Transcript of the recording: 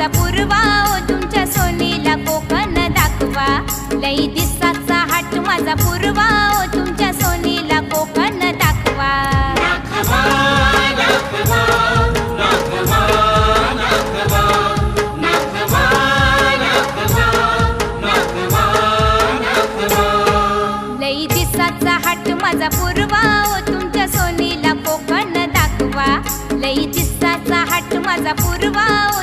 माझा पूर्वा ओ तुमच्या सोनीला कोकण दाखवा. लई दिसाचा हाट माझा पूर्वा ओ तुमच्या सोनीला कोकण दाखवा. लई दिसाचा हाट माझा पूर्वा ओ तुमच्या सोनीला कोकण दाखवा. लई दिसाचा हाट माझा पूर्वा ओ